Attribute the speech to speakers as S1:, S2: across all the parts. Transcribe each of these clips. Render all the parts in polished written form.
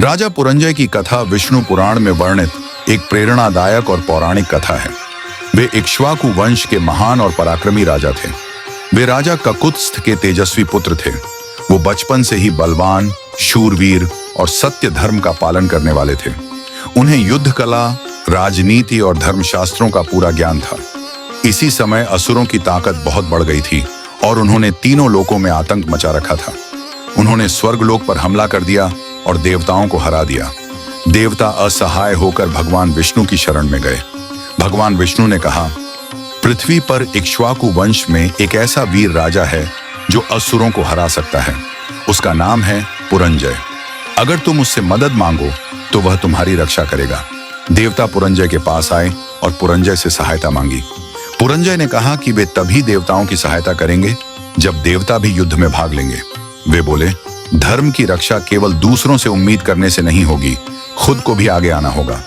S1: राजा पुरंजय की कथा विष्णु पुराण में वर्णित एक प्रेरणादायक और पौराणिक कथा है। वे इक्ष्वाकु वंश के महान और पराक्रमी राजा थे। वे राजा ककुत्स्थ के तेजस्वी पुत्र थे। वो बचपन से ही बलवान, शूरवीर और सत्य धर्म का पालन करने वाले थे। उन्हें युद्ध कला, राजनीति और धर्मशास्त्रों का पूरा ज्ञान था। इसी समय असुरों की ताकत बहुत बढ़ गई थी और उन्होंने तीनों लोकों में आतंक मचा रखा था। उन्होंने स्वर्गलोक पर हमला कर दिया और देवताओं को हरा दिया। देवता असहाय होकर भगवान विष्णु की शरण में गए। भगवान विष्णु ने कहा, पृथ्वी पर इक्ष्वाकु वंश में एक ऐसा वीर राजा है जो असुरों को हरा सकता है। उसका नाम है पुरंजय। अगर तुम उससे मदद मांगो तो वह तुम्हारी रक्षा करेगा। देवता पुरंजय के पास आए और पुरंजय से सहायता मांगी। पुरंजय ने कहा कि वे तभी देवताओं की सहायता करेंगे जब देवता भी युद्ध में भाग लेंगे। वे बोले, धर्म की रक्षा केवल दूसरों से उम्मीद करने से नहीं होगी, खुद को भी आगे आना होगा।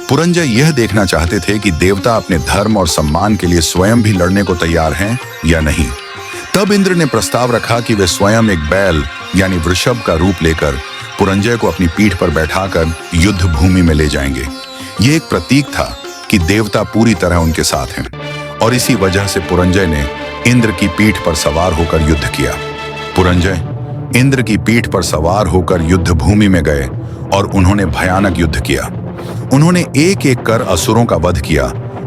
S1: पुरंजय यह देखना चाहते थे कि देवता अपने धर्म और सम्मान के लिए स्वयं भी लड़ने को तैयार हैं या नहीं। तब इंद्र ने प्रस्ताव रखा कि वे स्वयं एक बैल यानी वृषभ का रूप लेकर पुरंजय को अपनी पीठ पर बैठाकर युद्ध भूमि में ले जाएंगे। ये एक प्रतीक था कि देवता पूरी तरह उनके साथ हैं और इसी वजह से पुरंजय ने इंद्र की पीठ पर सवार होकर युद्ध किया। पुरंजय इंद्र की पीठ पर सवार होकर युद्ध भूमि में गए और उन्होंने भयानक युद्ध किया। उन्होंने एक एक कर असुरों का वध किया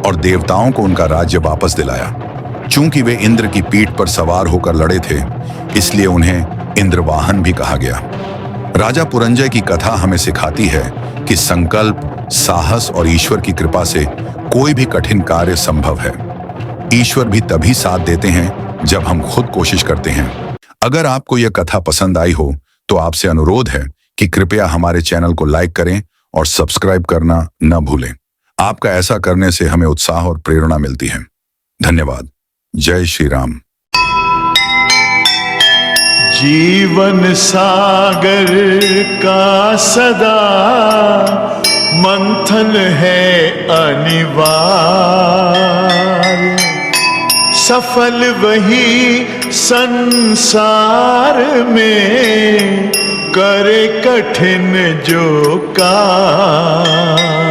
S1: और देवताओं को उनका राज्य वापस दिलाया। चूंकि वे इंद्र की पीठ पर सवार होकर लड़े थे, इसलिए उन्हें इंद्रवाहन भी कहा गया। राजा पुरंजय की कथा हमें सिखाती है कि संकल्प, साहस और ईश्वर की कृपा से कोई भी कठिन कार्य संभव है। ईश्वर भी तभी साथ देते हैं जब हम खुद कोशिश करते हैं। अगर आपको यह कथा पसंद आई हो तो आपसे अनुरोध है कि कृपया हमारे चैनल को लाइक करें और सब्सक्राइब करना न भूलें। आपका ऐसा करने से हमें उत्साह और प्रेरणा मिलती है। धन्यवाद। जय श्री राम।
S2: जीवन सागर का सदा मंथन है अनिवार्य, सफल वही संसार में करे कठिन जो कार्य।